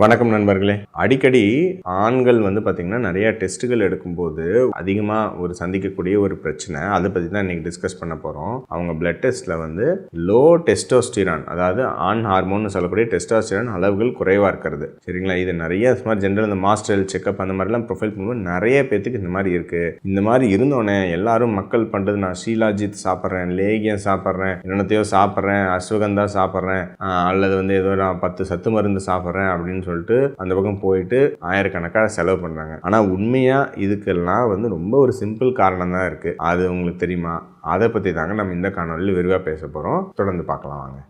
வணக்கம் நண்பர்களே. அடிக்கடி ஆண்கள் பார்த்தீங்கன்னா நிறைய டெஸ்ட்டுகள் எடுக்கும்போது அதிகமாக சந்திக்கக்கூடிய ஒரு பிரச்சனை, அதை பற்றி தான் இன்னைக்கு டிஸ்கஸ் பண்ண போகிறோம். அவங்க பிளட் டெஸ்ட்டில் லோ டெஸ்டோஸ்டிரான், அதாவது ஆண் ஹார்மோன் சொல்லக்கூடிய டெஸ்டோஸ்டிரான் அளவுகள் குறைவாக இருக்கிறது. சரிங்களா? இது நிறைய ஸ்மார்ட் ஜென்ரல் இந்த மாஸ்டர் ஹெல்த் செக்அப் அந்த மாதிரிலாம் ப்ரொஃபைல் பண்ணும்போது நிறைய பேத்துக்கு இந்த மாதிரி இருக்குது. இந்த மாதிரி இருந்தோடனே எல்லாரும் மக்கள் பண்ணுறது, நான் ஷீலாஜித் சாப்பிட்றேன், லேகியம் சாப்பிட்றேன், என்னத்தையோ சாப்பிட்றேன், அஸ்வகந்தா சாப்பிட்றேன், அல்லது ஏதோ நான் 10 சத்து மருந்து சாப்பிட்றேன் அப்படின்னு சொல்லிட்டு அந்த பக்கம் போயிட்டு ஆயிரக்கணக்கான செலவு பண்றாங்க. ஆனா உண்மையா இதுக்கெல்லாம் ரொம்ப ஒரு சிம்பிள் காரணம் தான் இருக்கு. அது உங்களுக்கு தெரியுமா? அதை பத்தி தாங்க நம்ம இந்த காணொலியில் விரிவா பேச போறோம். தொடர்ந்து பார்க்கலாம் வாங்க.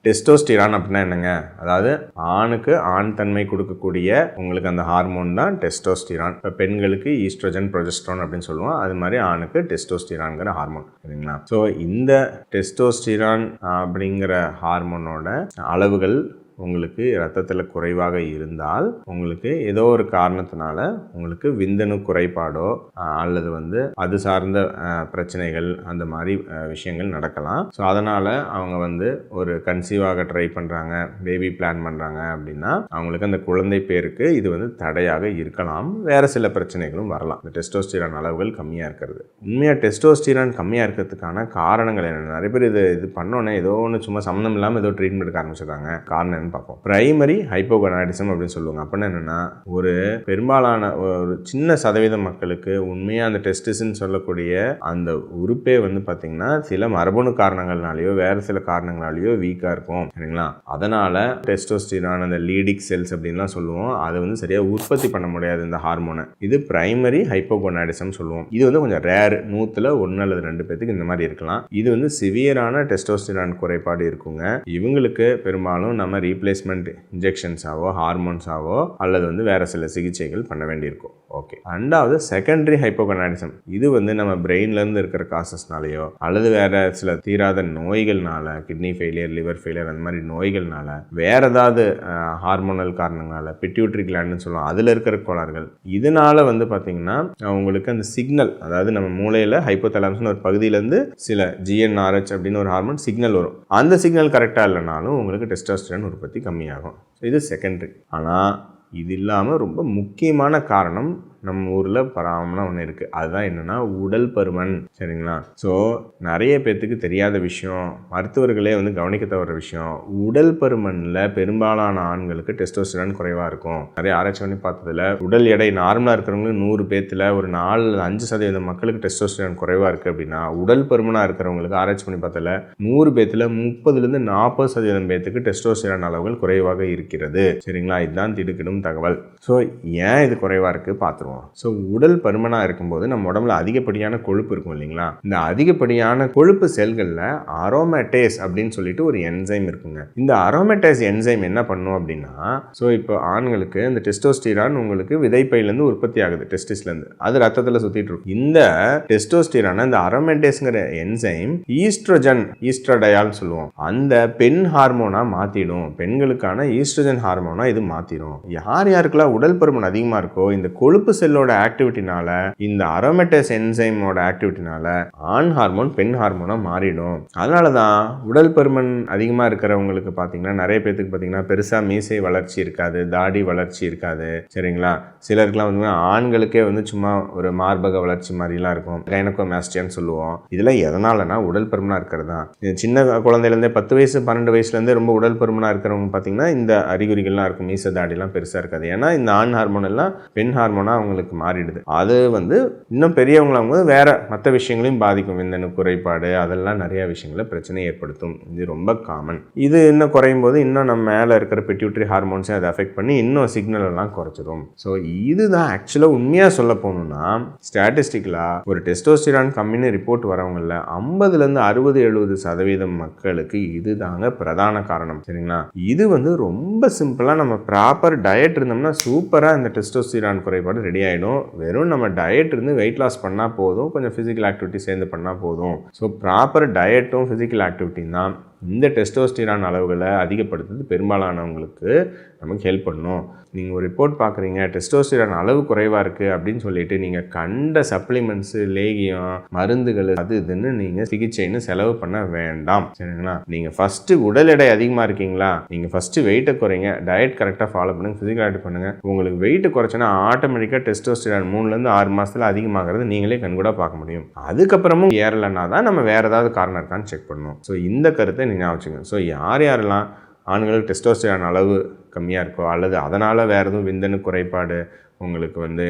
டெஸ்டோஸ்டிரான் அப்படின்னா என்னங்க? அதாவது ஆணுக்கு ஆண் தன்மை கொடுக்கக்கூடிய உங்களுக்கு அந்த ஹார்மோன் தான் டெஸ்டோஸ்டிரான். இப்போ பெண்களுக்கு ஈஸ்ட்ரோஜன், ப்ரொஜெஸ்ட்ரான் அப்படின்னு சொல்லுவோம். அது மாதிரி ஆணுக்கு டெஸ்டோஸ்டிரான்ங்கிற ஹார்மோன். சரிங்களா? ஸோ இந்த டெஸ்டோஸ்டிரான் அப்படிங்கிற ஹார்மோனோட அளவுகள் உங்களுக்கு ரத்தத்தில் குறைவாக இருந்தால் உங்களுக்கு ஏதோ ஒரு காரணத்தினால உங்களுக்கு விந்தணு குறைபாடோ அல்லது அது சார்ந்த பிரச்சனைகள் அந்த மாதிரி விஷயங்கள் நடக்கலாம். ஸோ அதனால் அவங்க ஒரு கன்சீவ் ஆக ட்ரை பண்ணுறாங்க, பேபி பிளான் பண்ணுறாங்க அப்படின்னா அவங்களுக்கு அந்த குழந்தை பேருக்கு இது தடையாக இருக்கலாம். வேறு சில பிரச்சனைகளும் வரலாம். இந்த டெஸ்டோஸ்டிரான் அளவுகள் கம்மியாக இருக்கிறது. உண்மையாக டெஸ்டோஸ்டிரான் கம்மியாக இருக்கிறதுக்கான காரணங்கள் என்ன? நிறைய பேர் இது பண்ணோன்னே ஏதோ ஒன்று சும்மா சம்மந்தம் இல்லாமல் ஏதோ ட்ரீட்மெண்ட் எடுக்க ஆரம்பிச்சிருக்காங்க. காரணம் பார்ப்போம். பிரைமரி ஹைப்போகொனாடிசம் அப்படின்னு சொல்லுவாங்க. அப்படின்னா என்னன்னா, ஒரு பெரும்பாலான ஒரு சின்ன சதவீத மக்களுக்கு உண்மையா அந்த டெஸ்டிஸ்ன்னு சொல்லக்கூடிய அந்த உறுப்பே பார்த்தீங்கன்னா சில மரபணு காரணங்கள்னாலேயோ வேற சில காரணங்களாலேயோ வீக்கா இருக்கும். சரிங்களா? அதனால டெஸ்டோஸ்டிரான், அந்த லீடிக் செல்ஸ் அப்படின்லாம் சொல்லுவோம், அதை சரியா உற்பத்தி பண்ண முடியாது இந்த ஹார்மோனை. இது பிரைமரி ஹைப்போகொனாடிசம் சொல்லுவோம். இது கொஞ்சம் ரேர், 100ல் 1 அல்லது 2 பேருக்கு இந்த மாதிரி இருக்கலாம். இது சிவியரான டெஸ்டோஸ்டிரான் குறைபாடு இருக்குங்க. இவங்களுக்கு பெரும்பாலும் நம்ம ரீப்ளேஸ்மெண்ட் இன்ஜெக்ஷன்ஸாவோ ஹார்மோன்ஸாவோ அல்லது வேற சில சிகிச்சைகள் பண்ண வேண்டியிருக்கும். ஓகே. ரெண்டாவது செகண்டரி ஹைப்போகொனாடிசம். இது நம்ம பிரெயின்ல இருந்து இருக்கிற காசஸ்னாலேயோ அல்லது வேற சில தீராத நோய்கள்னால, கிட்னி ஃபெயிலியர், லிவர் ஃபெயிலியர் அந்த மாதிரி நோய்கள்னால, வேற ஏதாவது ஹார்மோனல் காரணங்களால, பிட்யூட்டரி கிளாண்டுன்னு சொல்லுவோம், அதுல இருக்கிற கோளாறுகள், இதனால பார்த்தீங்கன்னா அவங்களுக்கு அந்த சிக்னல், அதாவது நம்ம மூளையில ஹைப்போதலாமஸ்னு ஒரு பகுதியிலேருந்து சில GnRH அப்படின்னு ஒரு ஹார்மோன் சிக்னல் வரும். அந்த சிக்னல் கரெக்டாக இல்லைனாலும் உங்களுக்கு டெஸ்டோஸ்டிரான் உற்பத்தி கம்மியாகும். இது செகண்டரி. ஆனால் இது இல்லாமல் ரொம்ப முக்கியமான காரணம் நம்ம ஊரில் பராமலாம் ஒன்று இருக்குது. அதுதான் என்னென்னா உடல் பருமன். சரிங்களா? ஸோ நிறைய பேர்த்துக்கு தெரியாத விஷயம், மருத்துவர்களே கவனிக்க தவற விஷயம், உடல் பருமனில் பெரும்பாலான ஆண்களுக்கு டெஸ்டோஸ்டிரான் குறைவாக இருக்கும். நிறைய ஆராய்ச்சி பண்ணி பார்த்ததில் உடல் எடை நார்மலாக இருக்கிறவங்களுக்கு 100 பேர்த்தில் ஒரு 4-5% மக்களுக்கு டெஸ்டோஸ்டிரான் குறைவாக இருக்குது. அப்படின்னா உடல் பருமனாக இருக்கிறவங்களுக்கு ஆராய்ச்சி பண்ணி பார்த்ததில் 100 பேர்த்தில் 30-40% பேர்த்துக்கு டெஸ்டோஸ்டிரான் அளவுகள் குறைவாக இருக்கிறது. சரிங்களா? இதுதான் திடுக்கிடும் தகவல். ஸோ ஏன் இது குறைவாக இருக்குது பார்த்துருவோம். ஸோ உடல் பருமனாக இருக்கும்போது நம்ம உடம்புல அதிகப்படியான கொழுப்பு இருக்கும் இல்லைங்களா? இந்த அதிகப்படியான கொழுப்பு செல்களில் அரோமேட்டேஸ் அப்படின்னு சொல்லிட்டு ஒரு என்சைம் இருக்குங்க. இந்த அரோமேட்டேஸ் என்சைம் என்ன பண்ணும் அப்படின்னா, ஸோ இப்போ ஆண்களுக்கு இந்த டெஸ்டோஸ்டிரான் உங்களுக்கு விதைப்பையிலேருந்து உற்பத்தி ஆகுது, டெஸ்டிஸ்லேருந்து, அது ரத்தத்தில் சுற்றிட்டு இருக்கும். இந்த டெஸ்டோஸ்டிரான், இந்த அரோமேட்டேஸ்ங்கிற என்சைம் ஈஸ்ட்ரோடயால் சொல்லுவோம், அந்த பெண் ஹார்மோனா மாற்றிடும். பெண்களுக்கான ஈஸ்ட்ரோஜன் ஹார்மோனா இது மாற்றிடும். யார் யாருக்கெல்லாம் உடல் பருமன் அதிகமாக இருக்கோ, இந்த கொழுப்பு செல்லோட ஆக்டிவிட்டினால, இந்த அரோமேட்டேஸ் என்சைமோட ஆக்டிவிட்டினால ஆண் ஹார்மோன் பெண் ஹார்மோனா மாறிடும். அதனால தான் உடல் பருமன் அதிகமாக இருக்கிறவங்களுக்கு பார்த்தீங்கன்னா நிறைய பேருக்கு பார்த்தீங்கன்னா பெருசாக மீசை வளர்ச்சி இருக்காது, தாடி வளர்ச்சி இருக்காது. சரிங்களா? சிலருக்குலாம் ஆண்களுக்கே சும்மா ஒரு மார்பக வளர்ச்சி மாதிரிலாம் இருக்கும், கைனகோமாஸ்டியான்னு சொல்லுவோம். இதெல்லாம் எதனாலனா உடல் பருமனாக இருக்கிறது தான். சின்ன குழந்தையிலேருந்தே 10 வயசு 12 வயசுலேருந்தே ரொம்ப உடல் பருமனாக இருக்கிறவங்க பார்த்தீங்கன்னா இந்த அறிகுறிகள்லாம் இருக்கும். மீசை தாடிலாம் பெருசாக இருக்காது. ஏன்னா இந்த ஆண் ஹார்மோன் எல்லாம் பெண் ஹார்மோனா அவங்களுக்கு மாறிடுது. அது இன்னும் பெரியவங்க வேற மற்ற விஷயங்களையும் பாதிக்கும். விந்தணு குறைபாடு அதெல்லாம் நிறைய விஷயங்கள பிரச்சனை ஏற்படுத்தும். இது ரொம்ப காமன். இது இன்னும் குறையும் போது இன்னும் நம்ம மேலே இருக்கிற பிட்யூட்டரி ஹார்மோன்ஸை அதை அஃபெக்ட் பண்ணி இன்னும் சிக்னல் எல்லாம் குறைச்சிடும். ஸோ இதுதான் ஆக்சுவலாக உண்மையாக சொல்ல போகணும்னா, ஸ்டாட்டிஸ்டிக்கலாக ஒரு டெஸ்டோஸ்டிரான் கம்மின்னு ரிப்போர்ட் வரவங்கள 50-60-70% மக்களுக்கு இதுதாங்க பிரதான காரணம். சரிங்களா? இது ரொம்ப சிம்பிளாக நம்ம ப்ராப்பர் டயட் இருந்தோம்னா சூப்பராக இந்த டெஸ்டோஸ்டிரான் குறைபாடு ரெடி ஆகிடும். வெறும் நம்ம டயட் இருந்து வெயிட் லாஸ் பண்ணால் போதும், கொஞ்சம் ஃபிசிக்கல் ஆக்டிவிட்டி சேர்ந்து பண்ணால் போதும். ஸோ ப்ராப்பர் டயட்டும் ஃபிசிக்கல் ஆக்டிவிட்டி தான் இந்த டெஸ்டோஸ்டிரான் அளவுகளை அதிகப்படுத்துறது பெரும்பாலானவங்களுக்கு நமக்கு ஹெல்ப் பண்ணும். நீங்கள் ஒரு ரிப்போர்ட் பார்க்குறீங்க, டெஸ்டோஸ்டிரான் அளவு குறைவாக இருக்குது அப்படின்னு சொல்லிட்டு நீங்கள் கண்ட சப்ளிமெண்ட்ஸு, லேகியம், மருந்துகள் அது இதுன்னு நீங்கள் சிகிச்சைன்னு செலவு பண்ண வேண்டாம். சரிங்களா? நீங்கள் ஃபஸ்ட்டு உடல் எடை அதிகமாக இருக்கீங்களா, நீங்கள் ஃபஸ்ட்டு வெயிட்டை குறைங்க, டயட் கரெக்டாக ஃபாலோ பண்ணுங்கள், ஃபிசிக்கல் ஆக்டிவிட்டி பண்ணுங்கள். உங்களுக்கு வெயிட்டு குறைச்சோன்னா ஆட்டோமேட்டிக்காக டெஸ்டோஸ்டிரான் 3 to 6 மாதத்தில் அதிகமாகிறது நீங்களே கண்கூட பார்க்க முடியும். அதுக்கப்புறமும் ஏறலைன்னா தான் நம்ம வேறு ஏதாவது காரணம் இருக்கான்னு செக் பண்ணணும். ஸோ இந்த கருத்தை நீங்கள் வச்சுங்க. ஸோ யாரெல்லாம் ஆண்களுக்கு டெஸ்டோஸ்டிரான் அளவு கம்மியாக இருக்கோ அல்லது அதனால் வேறு எதுவும் விந்தணு குறைபாடு, உங்களுக்கு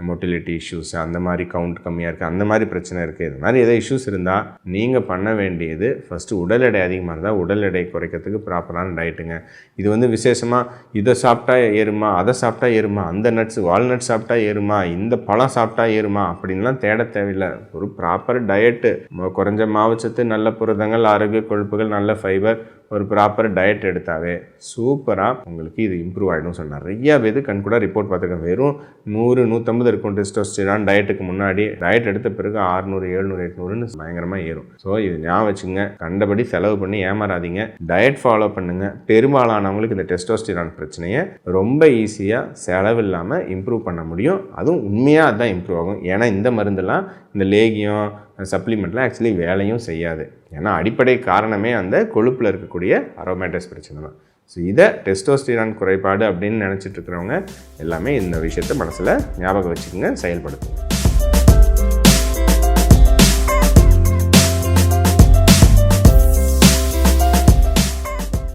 மொட்டிலிட்டி இஷ்யூஸ், அந்த மாதிரி கவுண்ட் கம்மியாக இருக்குது, அந்த மாதிரி பிரச்சனை இருக்குது, இது மாதிரி எதாவது இஷ்யூஸ் இருந்தால் நீங்கள் பண்ண வேண்டியது ஃபஸ்ட்டு உடல் எடை அதிகமாக இருந்தால் உடல் எடை குறைக்கிறதுக்கு ப்ராப்பரான டயட்டுங்க. இது விசேஷமாக இதை சாப்பிட்டா ஏறுமா, அதை சாப்பிட்டா ஏறுமா, அந்த நட்ஸ் வால்நட் சாப்பிட்டா ஏறுமா, இந்த பழம் சாப்பிட்டா ஏறுமா அப்படின்லாம் தேட தேவையில்லை. ஒரு ப்ராப்பர் டயட்டு, குறைஞ்ச மாவுச்சத்து, நல்ல புரதங்கள், ஆரோக்கிய கொழுப்புகள், நல்ல ஃபைபர், ஒரு ப்ராப்பர் டயட் எடுத்தாவே சூப்பராக உங்களுக்கு இது இம்ப்ரூவ் ஆகிடும். ஸோ நிறையா பேர் கண்கூட ரிப்போர்ட் பார்த்துருக்கேன். வெறும் 100-150 இருக்கும் டெஸ்டோஸ்டிரான் டயட்டுக்கு முன்னாடி. டயட் எடுத்த பிறகு 600, 700, 800ன்னு பயங்கரமாக ஏறும். ஸோ இது ஞாபகம் வச்சுங்க. கண்டபடி செலவு பண்ணி ஏமாறாதீங்க. டயட் ஃபாலோ பண்ணுங்கள். பெரும்பாலானவங்களுக்கு இந்த டெஸ்டோஸ்டிரான் பிரச்சனையை ரொம்ப ஈஸியாக செலவில்லாமல் இம்ப்ரூவ் பண்ண முடியும். அதுவும் உண்மையாக அதுதான் இம்ப்ரூவ் ஆகும். ஏன்னா இந்த மருந்தெல்லாம், இந்த லேகியம், சப்ளிமெண்ட்லாம் ஆக்சுவலி வேலையும் செய்யாது. ஏன்னா அடிப்படை காரணமே அந்த கொழுப்பில் இருக்கக்கூடிய அரோமேட்டஸ் பிரச்சனை தான். ஸோ இதை டெஸ்டோஸ்டிரான் குறைபாடு அப்படின்னு நினச்சிட்டு இருக்கிறவங்க எல்லாமே இந்த விஷயத்தை மனசில் ஞாபகம் வச்சுக்கோங்க, செயல்படுத்துங்க.